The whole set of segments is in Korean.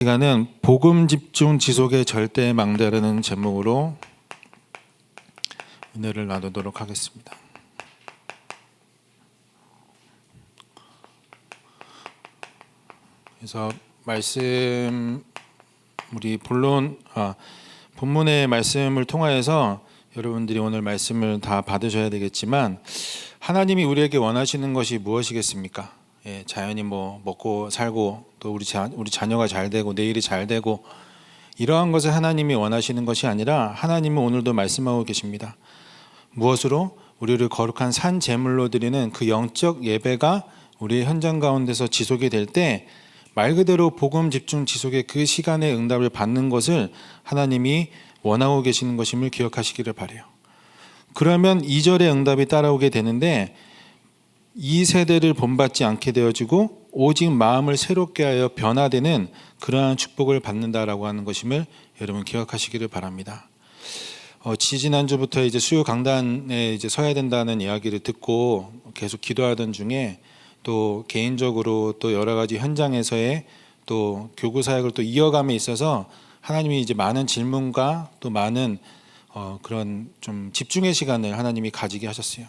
시간은 복음 집중 지속의 절대 망대라는 제목으로 은혜를 나누도록 하겠습니다. 그래서 우리 본문의 말씀을 통하여서 여러분들이 오늘 말씀을 다 받으셔야 되겠지만, 하나님이 우리에게 원하시는 것이 무엇이겠습니까? 자연히 먹고 살고 또 우리 자녀가 잘 되고 내일이 잘 되고, 이러한 것을 하나님이 원하시는 것이 아니라 하나님은 오늘도 말씀하고 계십니다. 무엇으로? 우리를 거룩한 산 제물로 드리는 그 영적 예배가 우리의 현장 가운데서 지속이 될 때, 말 그대로 복음 집중 지속의 그 시간에 응답을 받는 것을 하나님이 원하고 계시는 것임을 기억하시기를 바라요. 그러면 2절의 응답이 따라오게 되는데, 이 세대를 본받지 않게 되어지고 오직 마음을 새롭게 하여 변화되는 그러한 축복을 받는다라고 하는 것임을 여러분 기억하시기를 바랍니다. 지지난주부터 수요 강단에 서야 된다는 이야기를 듣고 계속 기도하던 중에, 또 개인적으로 또 여러 가지 현장에서의 또 교구 사역을 또 이어감에 있어서 하나님이 많은 질문과 또 많은 그런 좀 집중의 시간을 하나님이 가지게 하셨어요.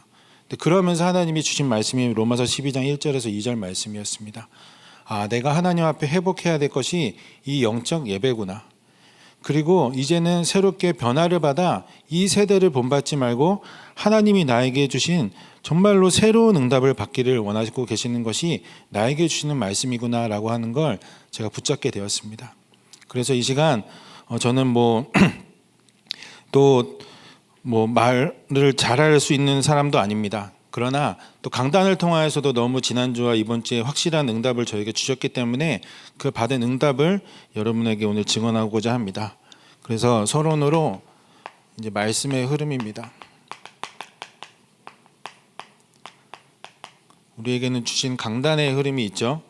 그러면서 하나님이 주신 말씀이 로마서 12장 1절에서 2절 말씀이었습니다. 내가 하나님 앞에 회복해야 될 것이 이 영적 예배구나. 그리고 이제는 새롭게 변화를 받아 이 세대를 본받지 말고 하나님이 나에게 주신 정말로 새로운 응답을 받기를 원하시고 계시는 것이 나에게 주시는 말씀이구나 라고 하는 걸 제가 붙잡게 되었습니다. 그래서 이 시간 저는 말을 잘할 수 있는 사람도 아닙니다. 그러나 또 강단을 통하여서도 너무 지난주와 이번 주에 확실한 응답을 저에게 주셨기 때문에 그 받은 응답을 여러분에게 오늘 증언하고자 합니다. 그래서 서론으로 말씀의 흐름입니다. 우리에게는 주신 강단의 흐름이 있죠.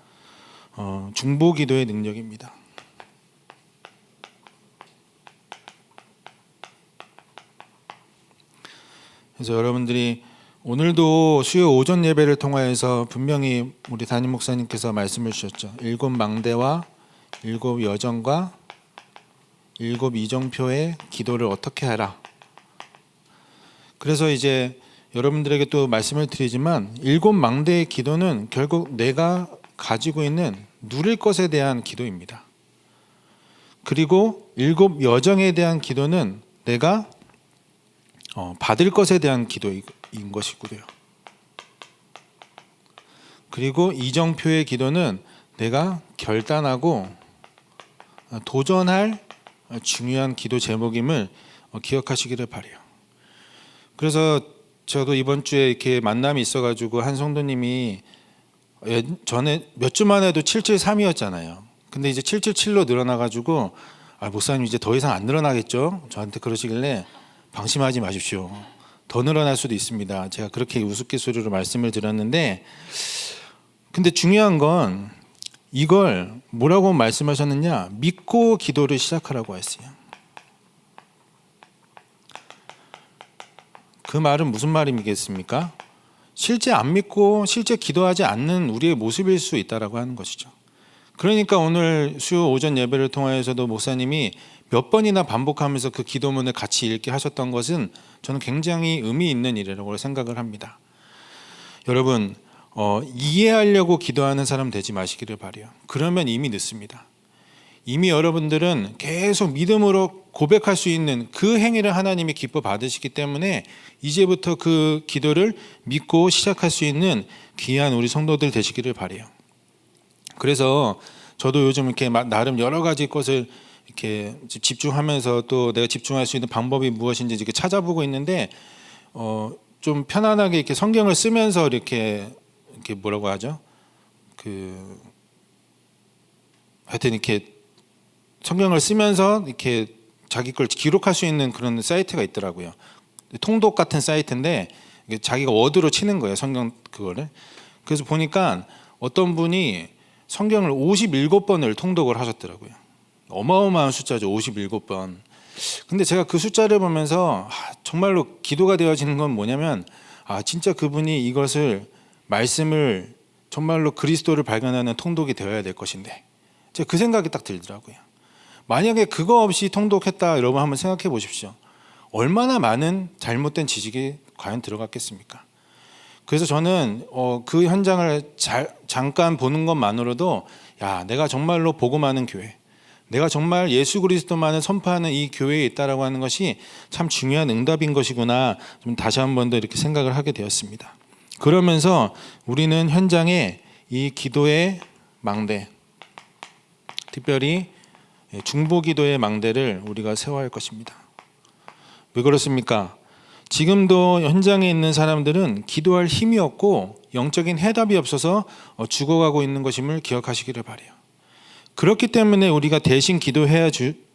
중보기도의 능력입니다. 그래서 여러분들이 오늘도 수요 오전 예배를 통하여서 분명히 우리 담임 목사님께서 말씀을 주셨죠. 7 망대와 7 여정과 7 이정표의 기도를 어떻게 하라. 그래서 여러분들에게 또 말씀을 드리지만, 7 망대의 기도는 결국 내가 가지고 있는 누릴 것에 대한 기도입니다. 그리고 7 여정에 대한 기도는 내가 받을 것에 대한 기도인 것이고요. 그리고 이정표의 기도는 내가 결단하고 도전할 중요한 기도 제목임을 기억하시기를 바라요. 그래서 저도 이번 주에 이렇게 만남이 있어가지고 한 성도님이 전에 몇 주만 해도 773이었잖아요. 근데 이제 777로 늘어나가지고 목사님 이제 더 이상 안 늘어나겠죠? 저한테 그러시길래 방심하지 마십시오. 더 늘어날 수도 있습니다. 제가 그렇게 우스갯소리로 말씀을 드렸는데, 근데 중요한 건 이걸 뭐라고 말씀하셨느냐? 믿고 기도를 시작하라고 했어요. 그 말은 무슨 말이겠습니까? 실제 안 믿고 실제 기도하지 않는 우리의 모습일 수 있다라고 하는 것이죠. 그러니까 오늘 수요 오전 예배를 통하여서도 목사님이 몇 번이나 반복하면서 그 기도문을 같이 읽게 하셨던 것은 저는 굉장히 의미 있는 일이라고 생각을 합니다. 여러분, 이해하려고 기도하는 사람 되지 마시기를 바라요. 그러면 이미 늦습니다. 이미 여러분들은 계속 믿음으로 고백할 수 있는 그 행위를 하나님이 기뻐 받으시기 때문에 이제부터 그 기도를 믿고 시작할 수 있는 귀한 우리 성도들 되시기를 바라요. 그래서 저도 요즘 이렇게 나름 여러 가지 것을 이렇게 집중하면서 또 내가 집중할 수 있는 방법이 무엇인지 이렇게 찾아보고 있는데, 좀 편안하게 이렇게 성경을 쓰면서 이렇게 뭐라고 하죠? 하여튼 이렇게 성경을 쓰면서 이렇게 자기 걸 기록할 수 있는 그런 사이트가 있더라고요. 통독 같은 사이트인데 자기가 워드로 치는 거예요, 성경 그거를. 그래서 보니까 어떤 분이 성경을 57번을 통독을 하셨더라고요. 어마어마한 숫자죠, 57번. 근데 제가 그 숫자를 보면서 정말로 기도가 되어지는 건 뭐냐면, 진짜 그분이 이것을 말씀을 정말로 그리스도를 발견하는 통독이 되어야 될 것인데, 제가 그 생각이 딱 들더라고요. 만약에 그거 없이 통독했다, 여러분 한번 생각해 보십시오. 얼마나 많은 잘못된 지식이 과연 들어갔겠습니까? 그래서 저는 그 현장을 잠깐 보는 것만으로도 야, 내가 정말로 복음하는 교회, 내가 정말 예수 그리스도만을 선포하는 이 교회에 있다라고 하는 것이 참 중요한 응답인 것이구나, 좀 다시 한 번 더 이렇게 생각을 하게 되었습니다. 그러면서 우리는 현장에 이 기도의 망대, 특별히 중보기도의 망대를 우리가 세워야 할 것입니다. 왜 그렇습니까? 지금도 현장에 있는 사람들은 기도할 힘이 없고 영적인 해답이 없어서 죽어가고 있는 것임을 기억하시기를 바라요. 그렇기 때문에 우리가 대신 기도해야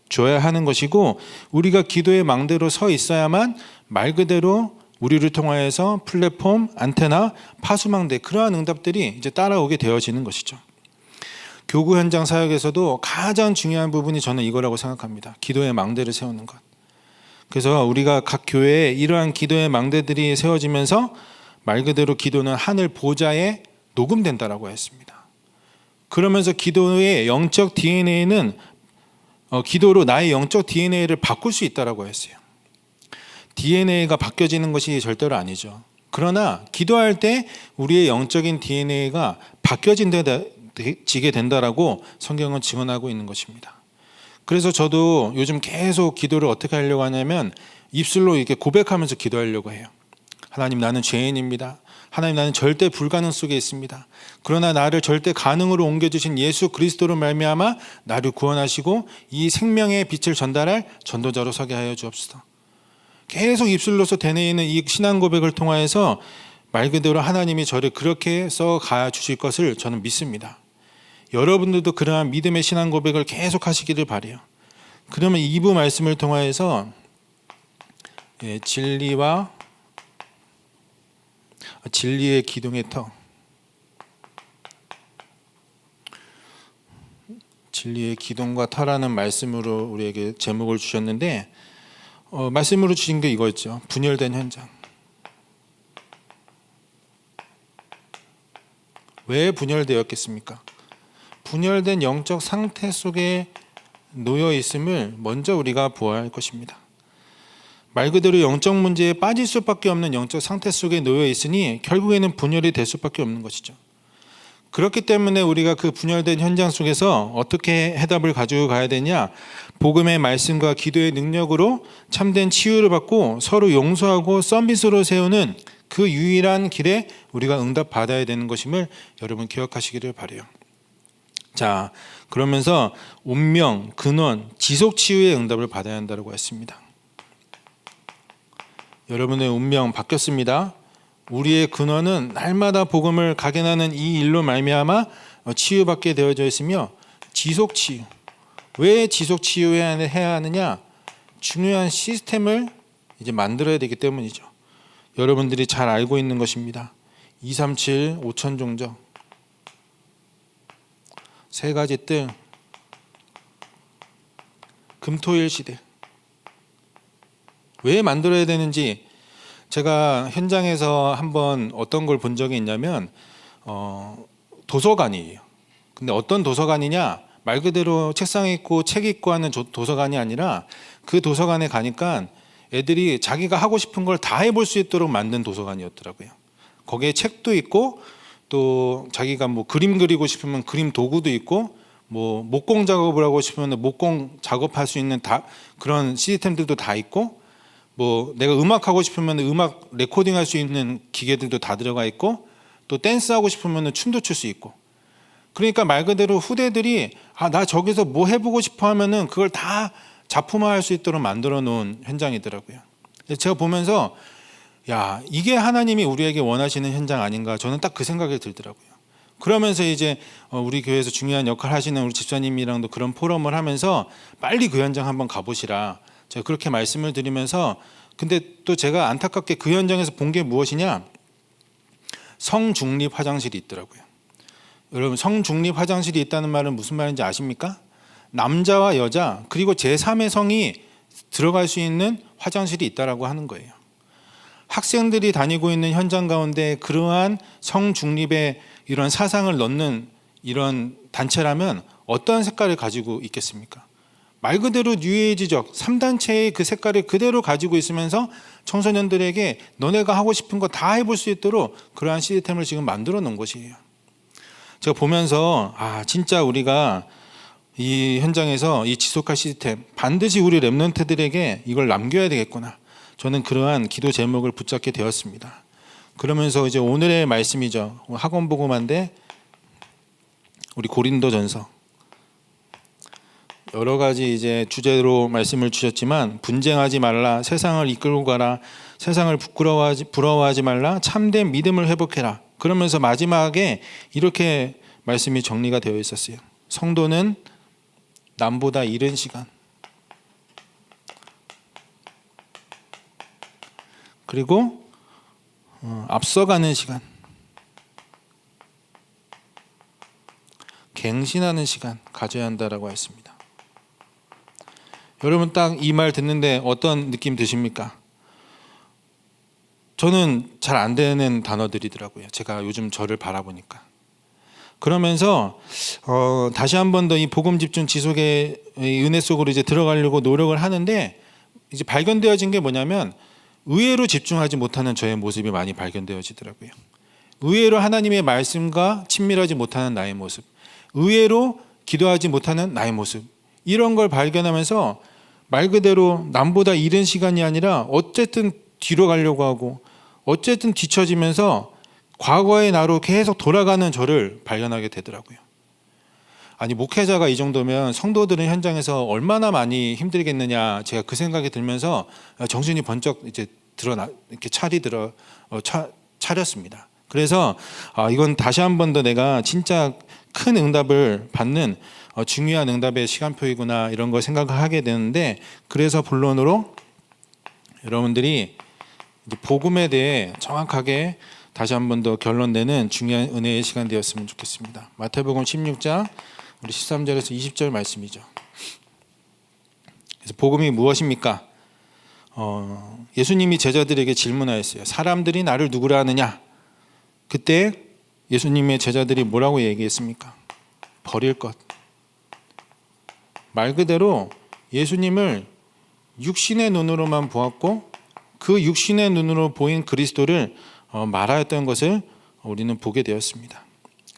줘야 하는 것이고, 우리가 기도의 망대로 서 있어야만 말 그대로 우리를 통하여서 플랫폼, 안테나, 파수망대, 그러한 응답들이 이제 따라오게 되어지는 것이죠. 교구 현장 사역에서도 가장 중요한 부분이 저는 이거라고 생각합니다. 기도의 망대를 세우는 것. 그래서 우리가 각 교회에 이러한 기도의 망대들이 세워지면서 말 그대로 기도는 하늘 보좌에 녹음된다라고 했습니다. 그러면서 기도의 영적 DNA는 기도로 나의 영적 DNA를 바꿀 수 있다라고 했어요. DNA가 바뀌어지는 것이 절대로 아니죠. 그러나 기도할 때 우리의 영적인 DNA가 바뀌어지게 된다라고 성경은 증언하고 있는 것입니다. 그래서 저도 요즘 계속 기도를 어떻게 하려고 하냐면 입술로 이렇게 고백하면서 기도하려고 해요. 하나님, 나는 죄인입니다. 하나님, 나는 절대 불가능 속에 있습니다. 그러나 나를 절대 가능으로 옮겨주신 예수 그리스도로 말미암아 나를 구원하시고 이 생명의 빛을 전달할 전도자로 서게 하여 주옵소서. 계속 입술로서 되뇌이는 이 신앙 고백을 통하여서 말 그대로 하나님이 저를 그렇게 써가 주실 것을 저는 믿습니다. 여러분들도 그러한 믿음의 신앙 고백을 계속 하시기를 바라요. 그러면 2부 말씀을 통하여서 진리의 기둥의 터, 진리의 기둥과 터라는 말씀으로 우리에게 제목을 주셨는데, 말씀으로 주신 게 이거였죠. 분열된 현장. 왜 분열되었겠습니까? 분열된 영적 상태 속에 놓여 있음을 먼저 우리가 보아야 할 것입니다. 말 그대로 영적 문제에 빠질 수밖에 없는 영적 상태 속에 놓여 있으니 결국에는 분열이 될 수밖에 없는 것이죠. 그렇기 때문에 우리가 그 분열된 현장 속에서 어떻게 해답을 가지고 가야 되냐? 복음의 말씀과 기도의 능력으로 참된 치유를 받고 서로 용서하고 서비스로 세우는 그 유일한 길에 우리가 응답받아야 되는 것임을 여러분 기억하시기를 바라요. 자, 그러면서 운명, 근원, 지속 치유의 응답을 받아야 한다고 했습니다. 여러분의 운명 바뀌었습니다. 우리의 근원은 날마다 복음을 각인하는 이 일로 말미암아 치유받게 되어져 있으며, 지속 치유. 왜 지속 치유해야 하느냐? 중요한 시스템을 이제 만들어야 되기 때문이죠. 여러분들이 잘 알고 있는 것입니다. 237 5천 종족, 세 가지 뜰, 금토일 시대. 왜 만들어야 되는지 제가 현장에서 한번 어떤 걸 본 적이 있냐면 도서관이에요. 근데 어떤 도서관이냐? 말 그대로 책상에 있고 책 있고 하는 도서관이 아니라, 그 도서관에 가니까 애들이 자기가 하고 싶은 걸 다 해볼 수 있도록 만든 도서관이었더라고요. 거기에 책도 있고, 또 자기가 뭐 그림 그리고 싶으면 그림 도구도 있고, 뭐 목공 작업을 하고 싶으면 목공 작업할 수 있는 그런 시스템들도 다 있고, 뭐 내가 음악 하고 싶으면 음악 레코딩 할 수 있는 기계들도 다 들어가 있고, 또 댄스 하고 싶으면 춤도 출 수 있고. 그러니까 말 그대로 후대들이 나 저기서 뭐 해보고 싶어 하면은 그걸 다 작품화할 수 있도록 만들어 놓은 현장이더라고요. 제가 보면서 야, 이게 하나님이 우리에게 원하시는 현장 아닌가, 저는 딱 그 생각이 들더라고요. 그러면서 이제 우리 교회에서 중요한 역할 하시는 우리 집사님이랑도 그런 포럼을 하면서 빨리 그 현장 한번 가보시라, 제가 그렇게 말씀을 드리면서, 근데 또 제가 안타깝게 그 현장에서 본 게 무엇이냐? 성중립 화장실이 있더라고요. 여러분, 성중립 화장실이 있다는 말은 무슨 말인지 아십니까? 남자와 여자 그리고 제3의 성이 들어갈 수 있는 화장실이 있다라고 하는 거예요. 학생들이 다니고 있는 현장 가운데 그러한 성중립의 이런 사상을 넣는 이런 단체라면 어떠한 색깔을 가지고 있겠습니까? 말 그대로 뉴에이지적 3단체의 그 색깔을 그대로 가지고 있으면서 청소년들에게 너네가 하고 싶은 거 다 해볼 수 있도록 그러한 시스템을 지금 만들어 놓은 것이에요. 제가 보면서 진짜 우리가 이 현장에서 이 지속할 시스템 반드시 우리 렘넌트들에게 이걸 남겨야 되겠구나. 저는 그러한 기도 제목을 붙잡게 되었습니다. 그러면서 이제 오늘의 말씀이죠. 학원 복음화인데 우리 고린도전서 여러 가지 이제 주제로 말씀을 주셨지만 분쟁하지 말라, 세상을 이끌고 가라, 세상을 부러워하지 말라, 참된 믿음을 회복해라. 그러면서 마지막에 이렇게 말씀이 정리가 되어 있었어요. 성도는 남보다 이른 시간, 그리고 앞서가는 시간, 갱신하는 시간 가져야 한다라고 했습니다. 여러분 딱 이 말 듣는데 어떤 느낌 드십니까? 저는 잘 안 되는 단어들이더라고요. 제가 요즘 저를 바라보니까. 그러면서 다시 한 번 더 이 복음 집중 지속의 은혜 속으로 이제 들어가려고 노력을 하는데 이제 발견되어진 게 뭐냐면 의외로 집중하지 못하는 저의 모습이 많이 발견되어지더라고요. 의외로 하나님의 말씀과 친밀하지 못하는 나의 모습, 의외로 기도하지 못하는 나의 모습, 이런 걸 발견하면서 말 그대로 남보다 이른 시간이 아니라 어쨌든 뒤로 가려고 하고 어쨌든 뒤처지면서 과거의 나로 계속 돌아가는 저를 발견하게 되더라고요. 아니 목회자가 이 정도면 성도들은 현장에서 얼마나 많이 힘들겠느냐, 제가 그 생각이 들면서 정신이 번쩍 이제 이렇게 차렸습니다. 그래서 이건 다시 한 번 더 내가 진짜 큰 응답을 받는 중요한 응답의 시간표이구나, 이런 걸 생각을 하게 되는데, 그래서 본론으로 여러분들이 이제 복음에 대해 정확하게 다시 한 번 더 결론 내는 중요한 은혜의 시간 되었으면 좋겠습니다. 마태복음 16장 우리 13절에서 20절 말씀이죠. 그래서 복음이 무엇입니까? 예수님이 제자들에게 질문하였어요. 사람들이 나를 누구라 하느냐? 그때 예수님의 제자들이 뭐라고 얘기했습니까? 버릴 것. 말 그대로 예수님을 육신의 눈으로만 보았고 그 육신의 눈으로 보인 그리스도를 말하였던 것을 우리는 보게 되었습니다.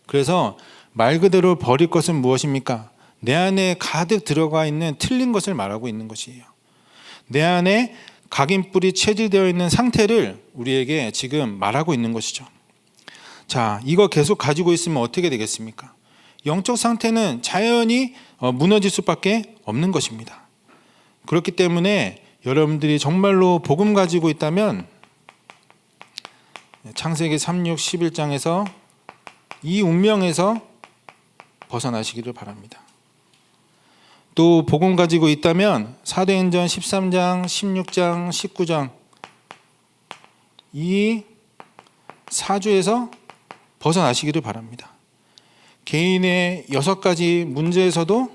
그래서 말 그대로 버릴 것은 무엇입니까? 내 안에 가득 들어가 있는 틀린 것을 말하고 있는 것이에요. 내 안에 각인뿔이 체질되어 있는 상태를 우리에게 지금 말하고 있는 것이죠. 자, 이거 계속 가지고 있으면 어떻게 되겠습니까? 영적 상태는 자연히 무너질 수밖에 없는 것입니다. 그렇기 때문에 여러분들이 정말로 복음 가지고 있다면 창세기 36, 11장에서 이 운명에서 벗어나시기를 바랍니다. 또 복음 가지고 있다면 사도행전 13장, 16장, 19장 이 사주에서 벗어나시기를 바랍니다. 개인의 6가지 문제에서도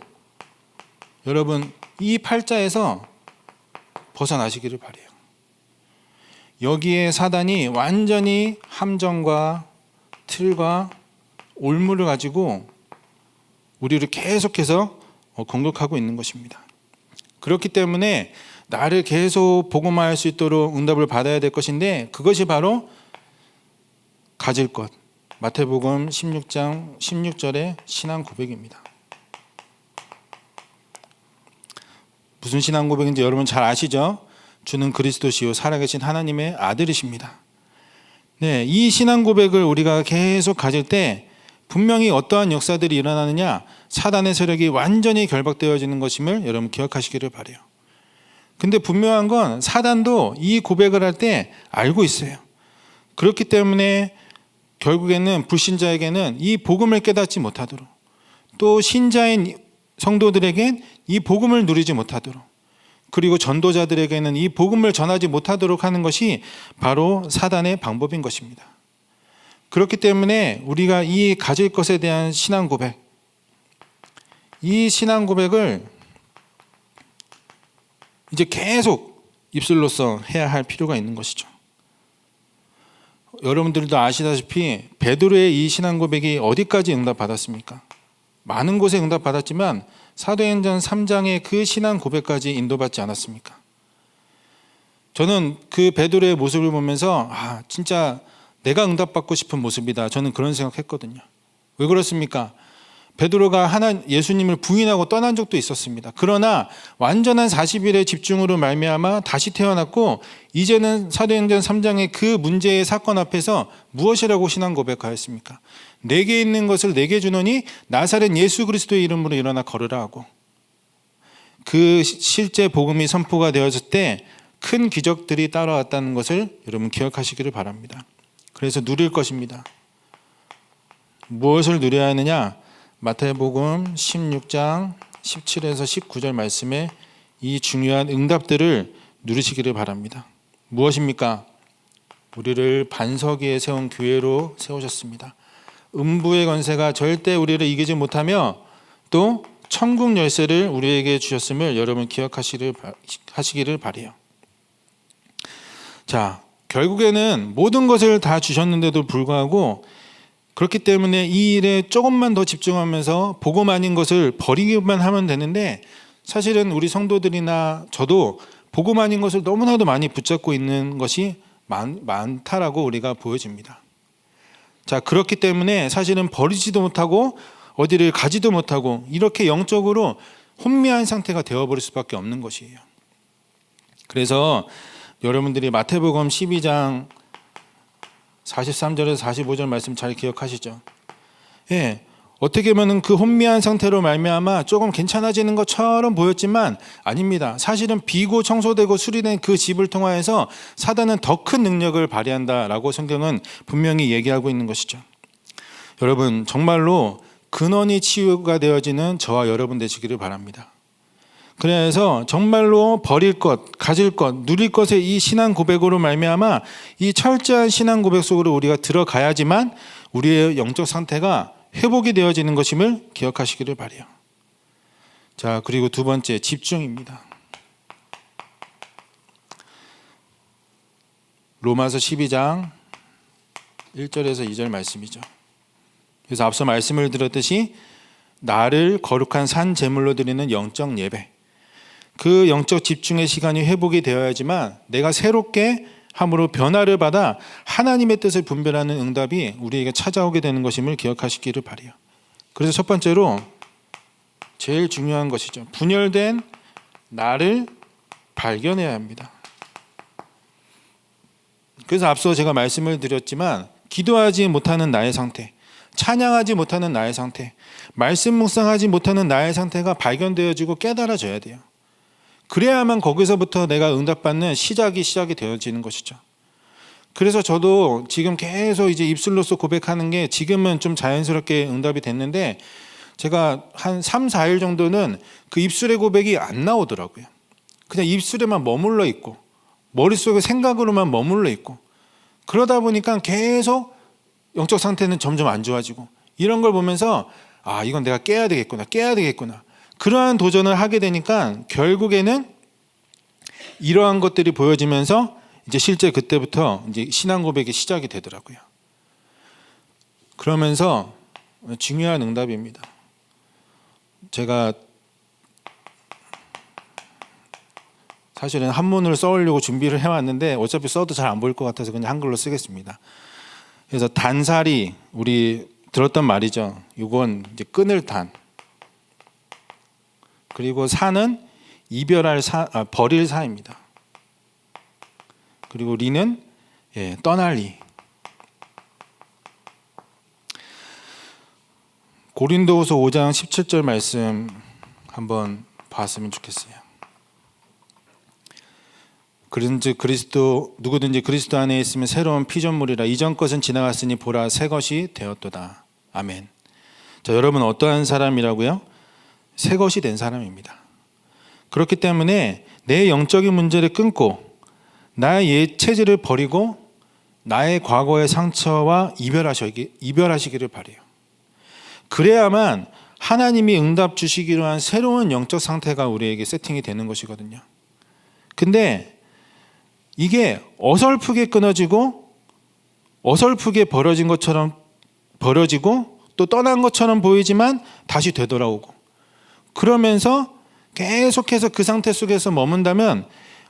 여러분 이 팔자에서 벗어나시기를 바라요. 여기에 사단이 완전히 함정과 틀과 올무를 가지고 우리를 계속해서 공격하고 있는 것입니다. 그렇기 때문에 나를 계속 복음화할 수 있도록 응답을 받아야 될 것인데, 그것이 바로 가질 것, 마태복음 16장 16절의 신앙 고백입니다. 무슨 신앙 고백인지 여러분 잘 아시죠? 주는 그리스도시요 살아계신 하나님의 아들이십니다. 네, 이 신앙 고백을 우리가 계속 가질 때 분명히 어떠한 역사들이 일어나느냐, 사단의 세력이 완전히 결박되어지는 것임을 여러분 기억하시기를 바라요. 근데 분명한 건 사단도 이 고백을 할 때 알고 있어요. 그렇기 때문에 결국에는 불신자에게는 이 복음을 깨닫지 못하도록, 또 신자인 성도들에겐 이 복음을 누리지 못하도록, 그리고 전도자들에게는 이 복음을 전하지 못하도록 하는 것이 바로 사단의 방법인 것입니다. 그렇기 때문에 우리가 이 가질 것에 대한 신앙 고백, 이 신앙 고백을 이제 계속 입술로서 해야 할 필요가 있는 것이죠. 여러분들도 아시다시피 베드로의 이 신앙 고백이 어디까지 응답받았습니까? 많은 곳에 응답받았지만 사도행전 3장의 그 신앙 고백까지 인도받지 않았습니까? 저는 그 베드로의 모습을 보면서 진짜 내가 응답받고 싶은 모습이다. 저는 그런 생각했거든요. 왜 그렇습니까? 베드로가 예수님을 부인하고 떠난 적도 있었습니다. 그러나 완전한 40일의 집중으로 말미암아 다시 태어났고 이제는 사도행전 3장의 그 문제의 사건 앞에서 무엇이라고 신앙 고백하였습니까? 내게 있는 것을 내게 주노니 나사렛 예수 그리스도의 이름으로 일어나 걸으라 하고, 그 실제 복음이 선포가 되어질 때 큰 기적들이 따라왔다는 것을 여러분 기억하시기를 바랍니다. 그래서 누릴 것입니다. 무엇을 누려야 하느냐? 마태복음 16장 17에서 19절 말씀에 이 중요한 응답들을 누리시기를 바랍니다. 무엇입니까? 우리를 반석 위에 세운 교회로 세우셨습니다. 음부의 권세가 절대 우리를 이기지 못하며 또 천국 열쇠를 우리에게 주셨음을 여러분 기억하시기를 바라요. 자, 결국에는 모든 것을 다 주셨는데도 불구하고 그렇기 때문에 이 일에 조금만 더 집중하면서 복음 아닌 것을 버리기만 하면 되는데, 사실은 우리 성도들이나 저도 복음 아닌 것을 너무나도 많이 붙잡고 있는 것이 많다라고 우리가 보여집니다. 자, 그렇기 때문에 사실은 버리지도 못하고 어디를 가지도 못하고 이렇게 영적으로 혼미한 상태가 되어버릴 수밖에 없는 것이에요. 그래서 여러분들이 마태복음 12장 43절에서 45절 말씀 잘 기억하시죠? 예, 어떻게 보면 그 혼미한 상태로 말미암아 조금 괜찮아지는 것처럼 보였지만 아닙니다. 사실은 비고 청소되고 수리된 그 집을 통하여서 사단은 더 큰 능력을 발휘한다라고 성경은 분명히 얘기하고 있는 것이죠. 여러분, 정말로 근원이 치유가 되어지는 저와 여러분 되시기를 바랍니다. 그래서 정말로 버릴 것, 가질 것, 누릴 것의 이 신앙 고백으로 말미암아 이 철저한 신앙 고백 속으로 우리가 들어가야지만 우리의 영적 상태가 회복이 되어지는 것임을 기억하시기를 바라요. 자, 그리고 두 번째, 집중입니다. 로마서 12장 1절에서 2절 말씀이죠. 그래서 앞서 말씀을 드렸듯이 나를 거룩한 산 제물로 드리는 영적 예배, 그 영적 집중의 시간이 회복이 되어야지만 내가 새롭게 함으로 변화를 받아 하나님의 뜻을 분별하는 응답이 우리에게 찾아오게 되는 것임을 기억하시기를 바라요. 그래서 첫 번째로 제일 중요한 것이죠. 분열된 나를 발견해야 합니다. 그래서 앞서 제가 말씀을 드렸지만 기도하지 못하는 나의 상태, 찬양하지 못하는 나의 상태, 말씀 묵상하지 못하는 나의 상태가 발견되어지고 깨달아져야 돼요. 그래야만 거기서부터 내가 응답받는 시작이 되어지는 것이죠. 그래서 저도 지금 계속 이제 입술로서 고백하는 게 지금은 좀 자연스럽게 응답이 됐는데, 제가 한 3, 4일 정도는 그 입술의 고백이 안 나오더라고요. 그냥 입술에만 머물러 있고 머릿속에 생각으로만 머물러 있고, 그러다 보니까 계속 영적 상태는 점점 안 좋아지고, 이런 걸 보면서 이건 내가 깨야 되겠구나. 그러한 도전을 하게 되니까 결국에는 이러한 것들이 보여지면서 이제 실제 그때부터 이제 신앙 고백이 시작이 되더라고요. 그러면서 중요한 응답입니다. 제가 사실은 한문을 써오려고 준비를 해왔는데 어차피 써도 잘 안 보일 것 같아서 그냥 한글로 쓰겠습니다. 그래서 단살이 우리 들었던 말이죠. 이건 이제 끊을 단. 그리고 사는 버릴 사입니다. 그리고 리는 떠날 리. 고린도후서 5장 17절 말씀 한번 봤으면 좋겠어요. 그런즉 누구든지 그리스도 안에 있으면 새로운 피조물이라, 이전 것은 지나갔으니 보라 새 것이 되었도다. 아멘. 자, 여러분 어떠한 사람이라고요? 새 것이 된 사람입니다. 그렇기 때문에 내 영적인 문제를 끊고 나의 옛 체질을 버리고 나의 과거의 상처와 이별하시기를 바라요. 그래야만 하나님이 응답 주시기로 한 새로운 영적 상태가 우리에게 세팅이 되는 것이거든요. 근데 이게 어설프게 끊어지고 어설프게 벌어진 것처럼 벌어지고 또 떠난 것처럼 보이지만 다시 되돌아오고, 그러면서 계속해서 그 상태 속에서 머문다면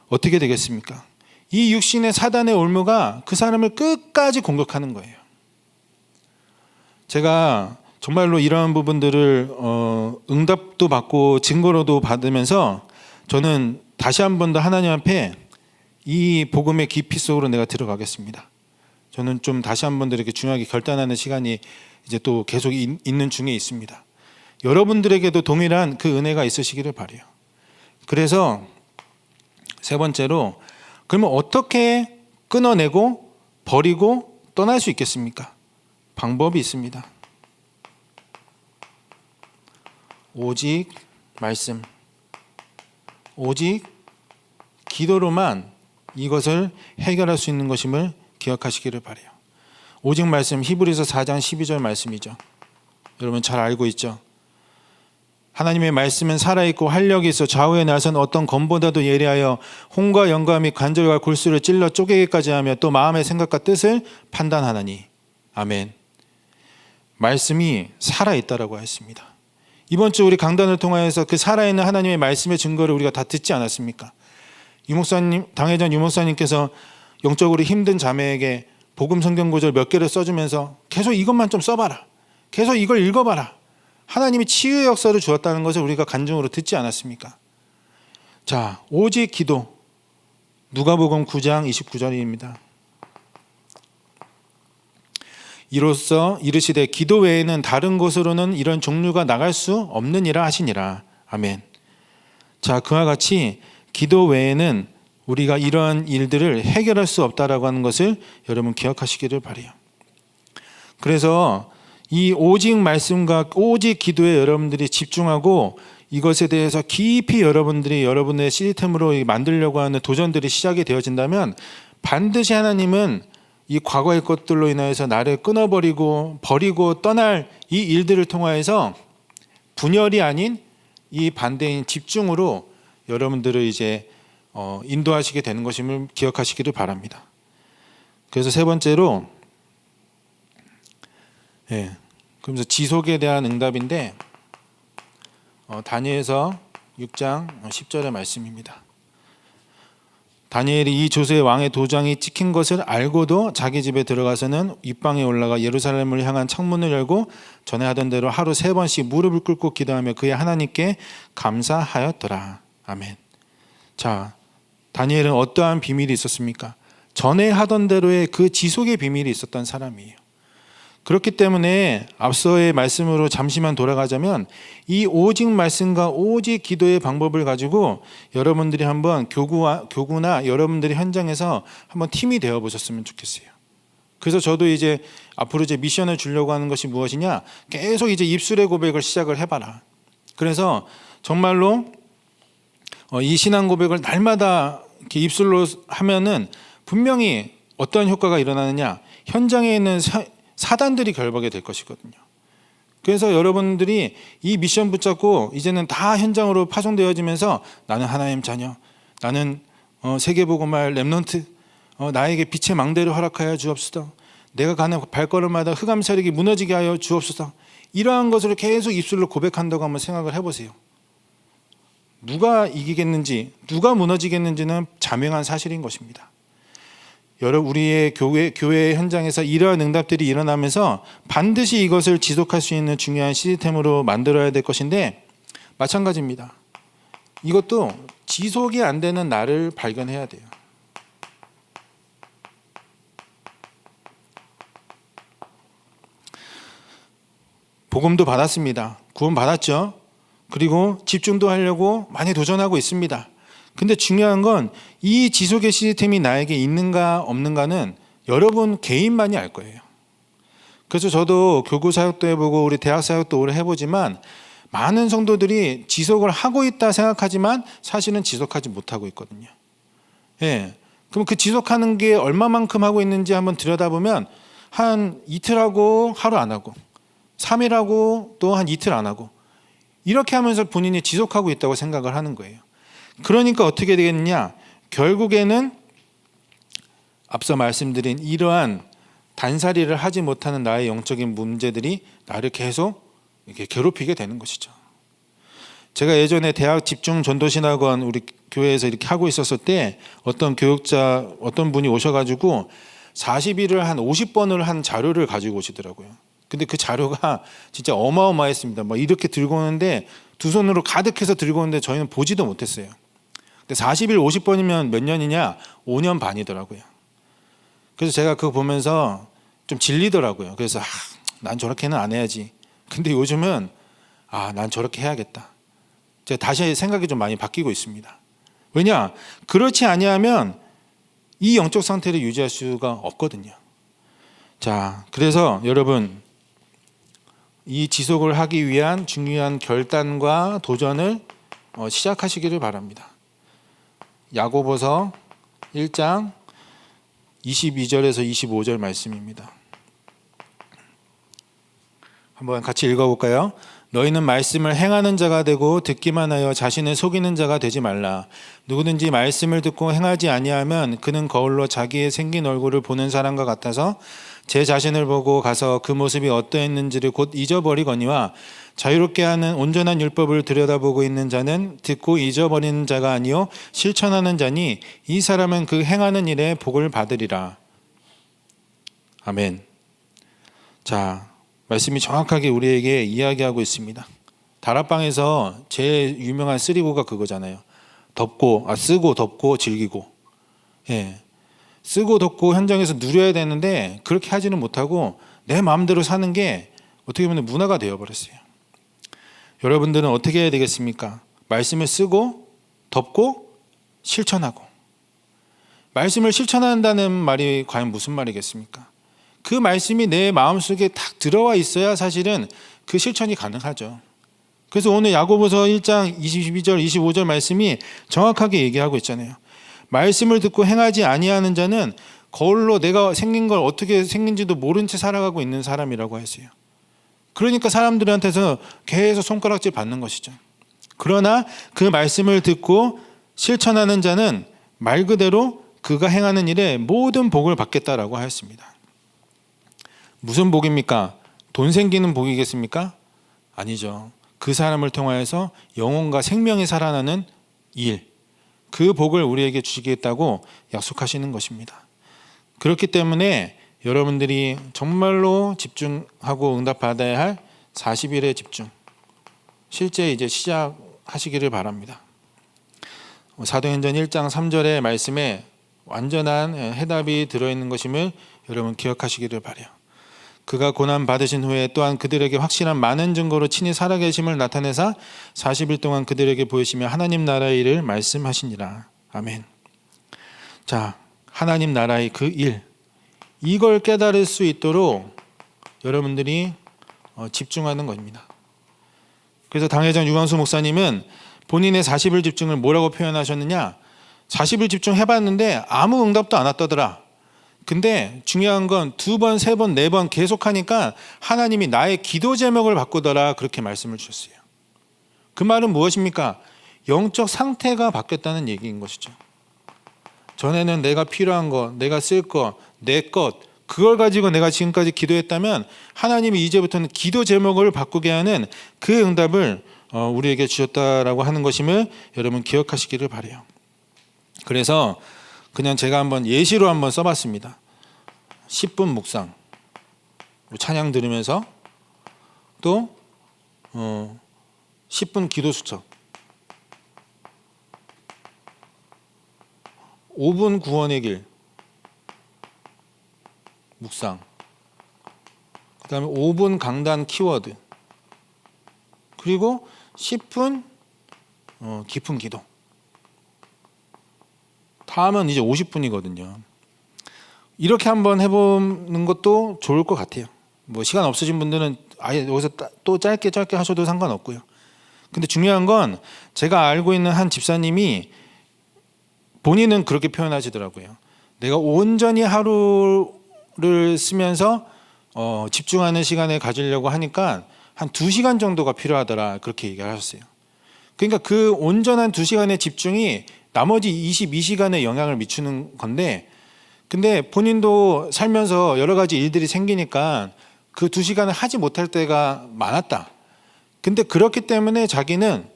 어떻게 되겠습니까? 이 육신의 사단의 올무가 그 사람을 끝까지 공격하는 거예요. 제가 정말로 이러한 부분들을 응답도 받고 증거로도 받으면서 저는 다시 한 번 더 하나님 앞에 이 복음의 깊이 속으로 내가 들어가겠습니다. 저는 좀 다시 한 번 더 이렇게 중요하게 결단하는 시간이 이제 또 계속 있는 중에 있습니다. 여러분들에게도 동일한 그 은혜가 있으시기를 바라요. 그래서 세 번째로, 그러면 어떻게 끊어내고 버리고 떠날 수 있겠습니까? 방법이 있습니다. 오직 말씀, 오직 기도로만 이것을 해결할 수 있는 것임을 기억하시기를 바라요. 오직 말씀, 히브리서 4장 12절 말씀이죠. 여러분 잘 알고 있죠? 하나님의 말씀은 살아있고 활력이 있어 좌우에 나선 어떤 검보다도 예리하여 홍과 영과 및 관절과 골수를 찔러 쪼개기까지 하며 또 마음의 생각과 뜻을 판단하나니. 아멘. 말씀이 살아있다라고 했습니다. 이번 주 우리 강단을 통하여서 그 살아있는 하나님의 말씀의 증거를 우리가 다 듣지 않았습니까? 유목사님, 당회전 유목사님께서 영적으로 힘든 자매에게 복음 성경 구절 몇 개를 써주면서 계속 이것만 좀 써봐라, 계속 이걸 읽어봐라, 하나님이 치유의 역사를 주었다는 것을 우리가 간증으로 듣지 않았습니까? 자, 오직 기도. 누가복음 9장 29절입니다. 이로써 이르시되 기도 외에는 다른 곳으로는 이런 종류가 나갈 수 없느니라 하시니라. 아멘. 자, 그와 같이 기도 외에는 우리가 이러한 일들을 해결할 수 없다라고 하는 것을 여러분 기억하시기를 바라요. 그래서 이 오직 말씀과 오직 기도에 여러분들이 집중하고 이것에 대해서 깊이 여러분들이 여러분의 시스템으로 만들려고 하는 도전들이 시작이 되어진다면 반드시 하나님은 이 과거의 것들로 인하여서 나를 끊어버리고 버리고 떠날 이 일들을 통하여서 분열이 아닌 이 반대인 집중으로 여러분들을 이제 인도하시게 되는 것임을 기억하시기를 바랍니다. 그래서 세 번째로, 그러면서 지속에 대한 응답인데 다니엘서 6장 10절의 말씀입니다. 다니엘이 이 조세의 왕의 도장이 찍힌 것을 알고도 자기 집에 들어가서는 윗방에 올라가 예루살렘을 향한 창문을 열고 전에 하던 대로 하루 3번씩 무릎을 꿇고 기도하며 그의 하나님께 감사하였더라. 아멘. 자, 다니엘은 어떠한 비밀이 있었습니까? 전에 하던 대로의 그 지속의 비밀이 있었던 사람이에요. 그렇기 때문에 앞서의 말씀으로 잠시만 돌아가자면 이 오직 말씀과 오직 기도의 방법을 가지고 여러분들이 한번 교구나 여러분들이 현장에서 한번 팀이 되어 보셨으면 좋겠어요. 그래서 저도 이제 앞으로 이제 미션을 주려고 하는 것이 무엇이냐, 계속 이제 입술의 고백을 시작을 해봐라. 그래서 정말로 이 신앙 고백을 날마다 이렇게 입술로 하면은 분명히 어떤 효과가 일어나느냐, 현장에 있는 사단들이 결박이 될 것이거든요. 그래서 여러분들이 이 미션 붙잡고 이제는 다 현장으로 파송되어지면서 나는 하나님 자녀, 나는 세계복음할 렘넌트, 나에게 빛의 망대를 허락하여 주옵소서, 내가 가는 발걸음마다 흑암세력이 무너지게 하여 주옵소서, 이러한 것을 계속 입술로 고백한다고 한번 생각을 해보세요. 누가 이기겠는지, 누가 무너지겠는지는 자명한 사실인 것입니다. 우리의 교회 현장에서 이러한 응답들이 일어나면서 반드시 이것을 지속할 수 있는 중요한 시스템으로 만들어야 될 것인데, 마찬가지입니다. 이것도 지속이 안 되는 나를 발견해야 돼요. 복음도 받았습니다. 구원 받았죠. 그리고 집중도 하려고 많이 도전하고 있습니다. 근데 중요한 건 이 지속의 시스템이 나에게 있는가 없는가는 여러분 개인만이 알 거예요. 그래서 저도 교구 사역도 해보고 우리 대학 사역도 오래 해보지만 많은 성도들이 지속을 하고 있다 생각하지만 사실은 지속하지 못하고 있거든요. 그럼 그 지속하는 게 얼마만큼 하고 있는지 한번 들여다보면 한 이틀 하고 하루 안 하고, 3일 하고 또 한 이틀 안 하고, 이렇게 하면서 본인이 지속하고 있다고 생각을 하는 거예요. 그러니까 어떻게 되겠느냐, 결국에는 앞서 말씀드린 이러한 단살이를 하지 못하는 나의 영적인 문제들이 나를 계속 이렇게 괴롭히게 되는 것이죠. 제가 예전에 대학 집중 전도신학원 우리 교회에서 이렇게 하고 있었을 때 어떤 교육자 어떤 분이 오셔가지고 40일을 한 50번을 한 자료를 가지고 오시더라고요. 근데 그 자료가 진짜 어마어마했습니다. 막 이렇게 들고 오는데 두 손으로 가득해서 들고 오는데 저희는 보지도 못했어요. 근데 40일 50번이면 몇 년이냐? 5년 반이더라고요. 그래서 제가 그거 보면서 좀 질리더라고요. 그래서 난 저렇게는 안 해야지. 근데 요즘은 난 저렇게 해야겠다. 제가 다시 생각이 좀 많이 바뀌고 있습니다. 왜냐? 그렇지 아니하면 이 영적 상태를 유지할 수가 없거든요. 자, 그래서 여러분 이 지속을 하기 위한 중요한 결단과 도전을 시작하시기를 바랍니다. 야고보서 1장 22절에서 25절 말씀입니다. 한번 같이 읽어볼까요? 너희는 말씀을 행하는 자가 되고 듣기만 하여 자신을 속이는 자가 되지 말라. 누구든지 말씀을 듣고 행하지 아니하면 그는 거울로 자기의 생긴 얼굴을 보는 사람과 같아서 제 자신을 보고 가서 그 모습이 어떠했는지를 곧 잊어버리거니와 자유롭게 하는 온전한 율법을 들여다보고 있는 자는 듣고 잊어버리는 자가 아니요 실천하는 자니 이 사람은 그 행하는 일에 복을 받으리라. 아멘. 자, 말씀이 정확하게 우리에게 이야기하고 있습니다. 다락방에서 제일 유명한 쓰리고가 그거잖아요. 쓰고 덮고 즐기고. 예. 쓰고 덮고 현장에서 누려야 되는데 그렇게 하지는 못하고 내 마음대로 사는 게 어떻게 보면 문화가 되어버렸어요. 여러분들은 어떻게 해야 되겠습니까? 말씀을 쓰고 덮고 실천하고. 말씀을 실천한다는 말이 과연 무슨 말이겠습니까? 그 말씀이 내 마음속에 딱 들어와 있어야 사실은 그 실천이 가능하죠. 그래서 오늘 야고보서 1장 22절 25절 말씀이 정확하게 얘기하고 있잖아요. 말씀을 듣고 행하지 아니하는 자는 거울로 내가 생긴 걸 어떻게 생긴지도 모른 채 살아가고 있는 사람이라고 했어요. 그러니까 사람들한테서 계속 손가락질 받는 것이죠. 그러나 그 말씀을 듣고 실천하는 자는 말 그대로 그가 행하는 일에 모든 복을 받겠다라고 하였습니다. 무슨 복입니까? 돈 생기는 복이겠습니까? 아니죠. 그 사람을 통하여서 영혼과 생명이 살아나는 일, 그 복을 우리에게 주시겠다고 약속하시는 것입니다. 그렇기 때문에 여러분들이 정말로 집중하고 응답받아야 할 40일의 집중, 실제 이제 시작하시기를 바랍니다. 사도행전 1장 3절의 말씀에 완전한 해답이 들어있는 것임을 여러분 기억하시기를 바라요. 그가 고난 받으신 후에 또한 그들에게 확실한 많은 증거로 친히 살아계심을 나타내사 40일 동안 그들에게 보이시며 하나님 나라의 일을 말씀하시니라. 아멘. 자, 하나님 나라의 그 일, 이걸 깨달을 수 있도록 여러분들이 집중하는 겁니다. 그래서 당회장 유광수 목사님은 본인의 40일 집중을 뭐라고 표현하셨느냐? 40일 집중해봤는데 아무 응답도 안 왔더더라. 근데 중요한 건 2번, 3번, 4번 계속하니까 하나님이 나의 기도 제목을 바꾸더라, 그렇게 말씀을 주셨어요. 그 말은 무엇입니까? 영적 상태가 바뀌었다는 얘기인 것이죠. 전에는 내가 필요한 것, 내가 쓸 것, 내 것, 그걸 가지고 내가 지금까지 기도했다면 하나님이 이제부터는 기도 제목을 바꾸게 하는 그 응답을 우리에게 주셨다라고 하는 것임을 여러분 기억하시기를 바라요. 그래서 그냥 제가 한번 예시로 한번 써봤습니다. 10분 묵상, 찬양 들으면서 또 10분 기도 수첩, 5분 구원의 길 묵상, 그 다음에 5분 강단 키워드, 그리고 10분 깊은 기도. 다 하면 이제 50분이거든요. 이렇게 한번 해보는 것도 좋을 것 같아요. 뭐 시간 없으신 분들은 아예 여기서 또 짧게 하셔도 상관없고요. 근데 중요한 건 제가 알고 있는 한 집사님이 본인은 그렇게 표현하시더라고요. 내가 온전히 하루를 쓰면서 집중하는 시간을 가지려고 하니까 한 2시간 정도가 필요하더라, 그렇게 얘기를 하셨어요. 그러니까 그 온전한 2시간의 집중이 나머지 22시간에 영향을 미치는 건데, 근데 본인도 살면서 여러 가지 일들이 생기니까 그 2시간을 하지 못할 때가 많았다. 근데 그렇기 때문에 자기는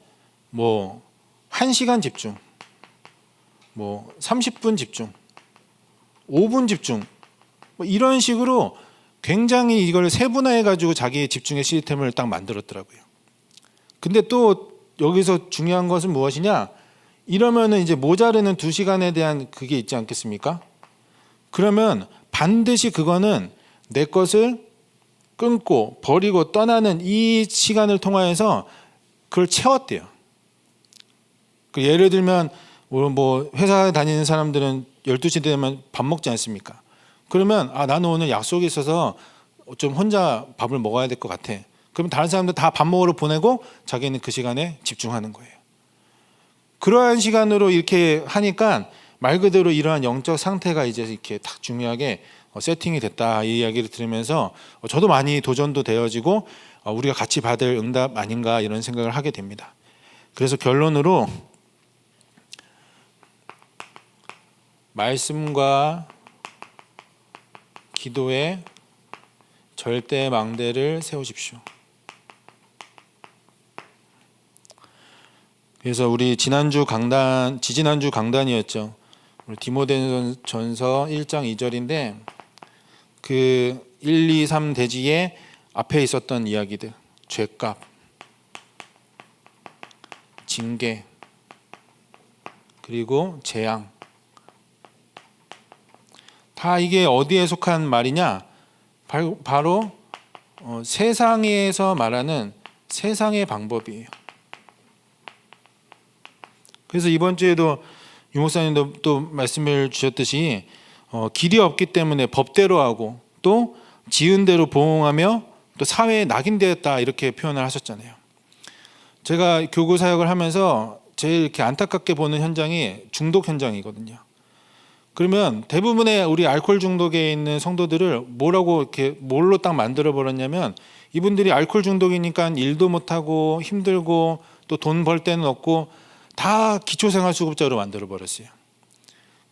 뭐 1시간 집중, 뭐 30분 집중, 5분 집중, 뭐 이런 식으로 굉장히 이걸 세분화해 가지고 자기의 집중의 시스템을 딱 만들었더라고요. 근데 또 여기서 중요한 것은 무엇이냐? 이러면은 이제 모자르는 2시간에 대한 그게 있지 않겠습니까? 그러면 반드시 그거는 내 것을 끊고 버리고 떠나는 이 시간을 통하여서 그걸 채웠대요. 예를 들면 뭐 회사 다니는 사람들은 12시 되면 밥 먹지 않습니까? 그러면 나는 오늘 약속이 있어서 좀 혼자 밥을 먹어야 될 것 같아. 그러면 다른 사람들 다 밥 먹으러 보내고 자기는 그 시간에 집중하는 거예요. 그러한 시간으로 이렇게 하니까 말 그대로 이러한 영적 상태가 이제 이렇게 딱 중요하게 세팅이 됐다, 이 이야기를 들으면서 저도 많이 도전도 되어지고 우리가 같이 받을 응답 아닌가 이런 생각을 하게 됩니다. 그래서 결론으로 말씀과 기도에 절대 망대를 세우십시오. 그래서 우리 지지난주 강단이었죠. 우리 디모데전서 1장 2절인데 그 1, 2, 3 대지에 앞에 있었던 이야기들, 죄값, 징계, 그리고 재앙, 다 이게 어디에 속한 말이냐? 바로 세상에서 말하는 세상의 방법이에요. 그래서 이번 주에도 유 목사님도 또 말씀을 주셨듯이 길이 없기 때문에 법대로 하고 또 지은 대로 보응하며 또 사회에 낙인되었다, 이렇게 표현을 하셨잖아요. 제가 교구 사역을 하면서 제일 이렇게 안타깝게 보는 현장이 중독 현장이거든요. 그러면 대부분의 우리 알코올 중독에 있는 성도들을 뭘로 딱 만들어 버렸냐면, 이분들이 알코올 중독이니까 일도 못하고 힘들고 또 돈 벌 데는 없고 다 기초생활수급자로 만들어 버렸어요.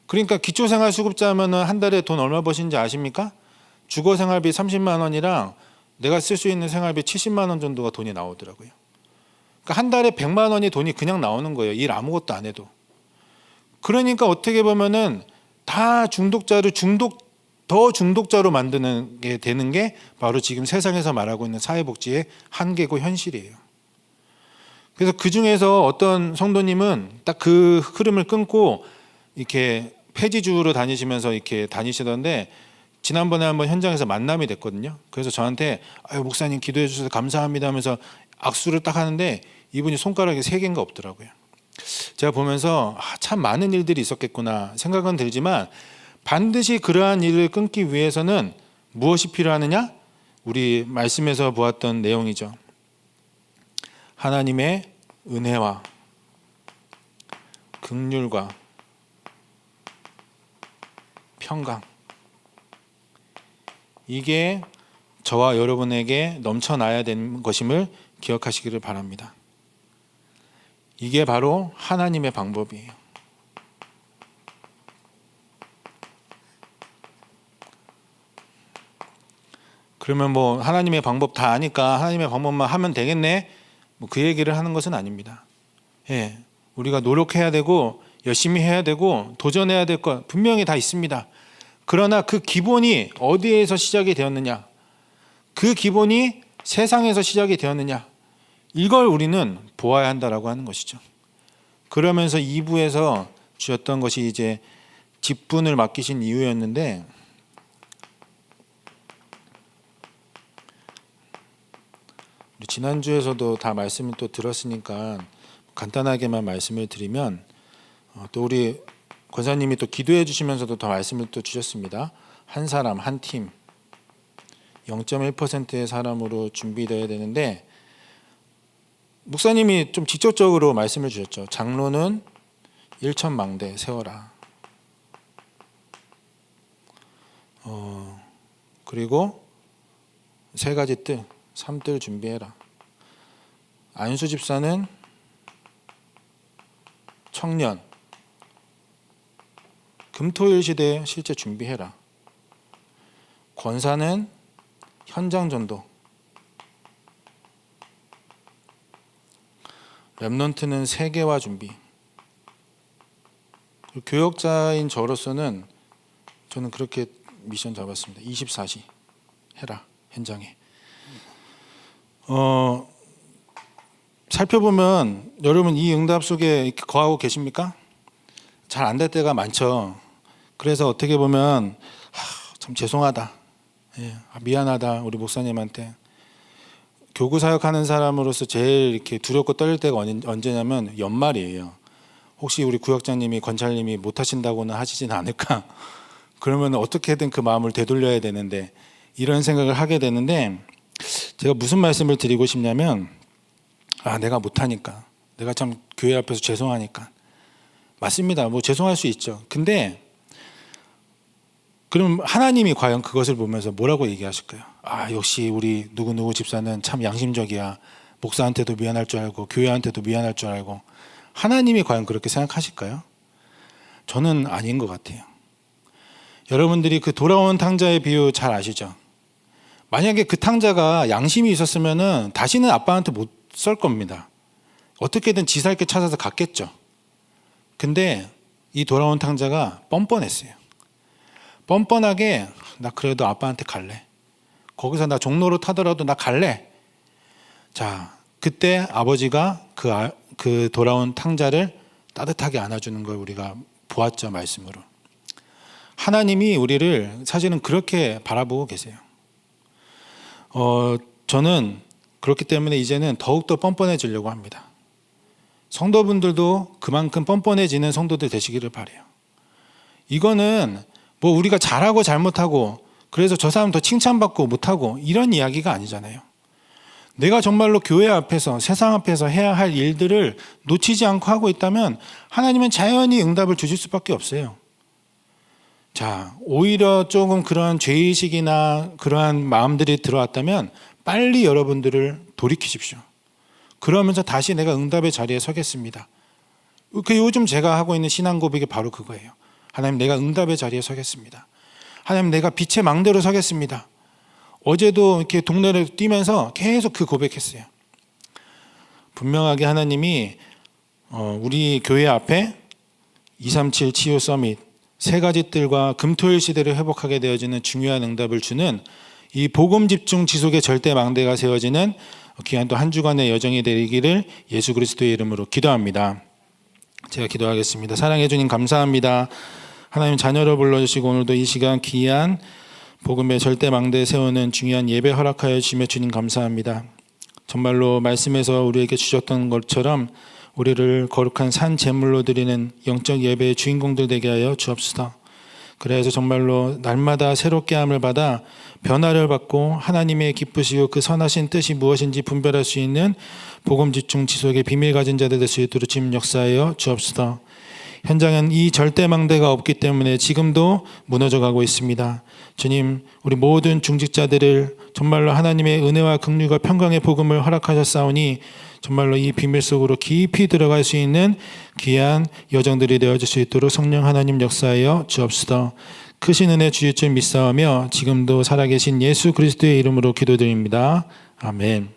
그러니까 기초생활수급자면은 한 달에 돈 얼마 버시는지 아십니까? 주거생활비 30만 원이랑 내가 쓸 수 있는 생활비 70만 원 정도가 돈이 나오더라고요. 그러니까 한 달에 100만 원이 돈이 그냥 나오는 거예요. 일 아무것도 안 해도. 그러니까 어떻게 보면은 다 더 중독자로 만드는 게 되는 게 바로 지금 세상에서 말하고 있는 사회복지의 한계고 현실이에요. 그래서 그 중에서 어떤 성도님은 딱 그 흐름을 끊고 이렇게 폐지주로 다니시면서 이렇게 다니시던데, 지난번에 한번 현장에서 만남이 됐거든요. 그래서 저한테 목사님 기도해 주셔서 감사합니다 하면서 악수를 딱 하는데 이분이 손가락에 3개인가 없더라고요. 제가 보면서 참 많은 일들이 있었겠구나 생각은 들지만, 반드시 그러한 일을 끊기 위해서는 무엇이 필요하느냐? 우리 말씀에서 보았던 내용이죠. 하나님의 은혜와 긍휼과 평강, 이게 저와 여러분에게 넘쳐나야 되는 것임을 기억하시기를 바랍니다. 이게 바로 하나님의 방법이에요. 그러면 뭐 하나님의 방법 다 아니까 하나님의 방법만 하면 되겠네, 뭐 그 얘기를 하는 것은 아닙니다. 예, 우리가 노력해야 되고 열심히 해야 되고 도전해야 될 것 분명히 다 있습니다. 그러나 그 기본이 어디에서 시작이 되었느냐, 그 기본이 세상에서 시작이 되었느냐, 이걸 우리는 보아야 한다라고 하는 것이죠. 그러면서 2부에서 주셨던 것이 이제 직분을 맡기신 이유였는데, 지난주에서도 다 말씀을 또 들었으니까 간단하게만 말씀을 드리면, 또 우리 권사님이 또 기도해 주시면서도 더 말씀을 또 주셨습니다. 한 사람 한 팀 0.1%의 사람으로 준비되어야 되는데, 목사님이 좀 직접적으로 말씀을 주셨죠. 장로는 1,000망대 세워라. 그리고 3가지 뜰, 3뜰 준비해라. 안수 집사는 청년, 금토일 시대에 실제 준비해라. 권사는 현장 전도, 렘넌트는 세계화 준비. 교역자인 저로서는 저는 그렇게 미션 잡았습니다. 24시 해라, 현장에. 살펴보면 여러분 이 응답 속에 이렇게 거하고 계십니까? 잘 안 될 때가 많죠. 그래서 어떻게 보면 참 죄송하다, 미안하다 우리 목사님한테. 교구 사역하는 사람으로서 제일 이렇게 두렵고 떨릴 때가 언제냐면 연말이에요. 혹시 우리 구역장님이 권찰님이 못 하신다고는 하시진 않을까? 그러면 어떻게든 그 마음을 되돌려야 되는데 이런 생각을 하게 되는데, 제가 무슨 말씀을 드리고 싶냐면 내가 못하니까, 내가 참 교회 앞에서 죄송하니까. 맞습니다. 뭐 죄송할 수 있죠. 근데 그럼 하나님이 과연 그것을 보면서 뭐라고 얘기하실까요? 역시 우리 누구누구 집사는 참 양심적이야. 목사한테도 미안할 줄 알고 교회한테도 미안할 줄 알고. 하나님이 과연 그렇게 생각하실까요? 저는 아닌 것 같아요. 여러분들이 그 돌아온 탕자의 비유 잘 아시죠? 만약에 그 탕자가 양심이 있었으면 다시는 아빠한테 못 쏠 겁니다. 어떻게든 지살게 찾아서 갔겠죠. 근데 이 돌아온 탕자가 뻔뻔했어요. 뻔뻔하게 나 그래도 아빠한테 갈래. 거기서 나 종로로 타더라도 나 갈래. 자, 그때 아버지가 그 돌아온 탕자를 따뜻하게 안아주는 걸 우리가 보았죠, 말씀으로. 하나님이 우리를 사실은 그렇게 바라보고 계세요. 저는 그렇기 때문에 이제는 더욱더 뻔뻔해지려고 합니다. 성도분들도 그만큼 뻔뻔해지는 성도들 되시기를 바라요. 이거는 뭐 우리가 잘하고 잘못하고 그래서 저 사람 더 칭찬받고 못하고 이런 이야기가 아니잖아요. 내가 정말로 교회 앞에서 세상 앞에서 해야 할 일들을 놓치지 않고 하고 있다면 하나님은 자연히 응답을 주실 수밖에 없어요. 자, 오히려 조금 그런 죄의식이나 그러한 마음들이 들어왔다면 빨리 여러분들을 돌이키십시오. 그러면서 다시 내가 응답의 자리에 서겠습니다. 요즘 제가 하고 있는 신앙 고백이 바로 그거예요. 하나님, 내가 응답의 자리에 서겠습니다. 하나님, 내가 빛의 망대로 서겠습니다. 어제도 이렇게 동네를 뛰면서 계속 그 고백했어요. 분명하게 하나님이 우리 교회 앞에 237 치유 서밋 세 가지 뜰과 금토일 시대를 회복하게 되어지는 중요한 응답을 주는 이 복음 집중 지속의 절대 망대가 세워지는 귀한 또 한 주간의 여정이 되기를 예수 그리스도의 이름으로 기도합니다. 제가 기도하겠습니다. 사랑해 주님 감사합니다. 하나님 자녀로 불러주시고 오늘도 이 시간 귀한 복음의 절대 망대에 세우는 중요한 예배 허락하여 주시며 주님 감사합니다. 정말로 말씀에서 우리에게 주셨던 것처럼 우리를 거룩한 산 제물로 드리는 영적 예배의 주인공들 되게 하여 주옵소서. 그래서 정말로 날마다 새롭게 함을 받아 변화를 받고 하나님의 기쁘시고 그 선하신 뜻이 무엇인지 분별할 수 있는 복음 집중 지속의 비밀 가진 자들 될 수 있도록 주님 역사하여 주옵소서. 현장은 이 절대망대가 없기 때문에 지금도 무너져가고 있습니다. 주님, 우리 모든 중직자들을 정말로 하나님의 은혜와 긍휼과 평강의 복음을 허락하셨사오니 정말로 이 비밀 속으로 깊이 들어갈 수 있는 귀한 여정들이 되어질 수 있도록 성령 하나님 역사하여 주옵소서. 크신 은혜 주실 줄 믿사오며 지금도 살아계신 예수 그리스도의 이름으로 기도드립니다. 아멘.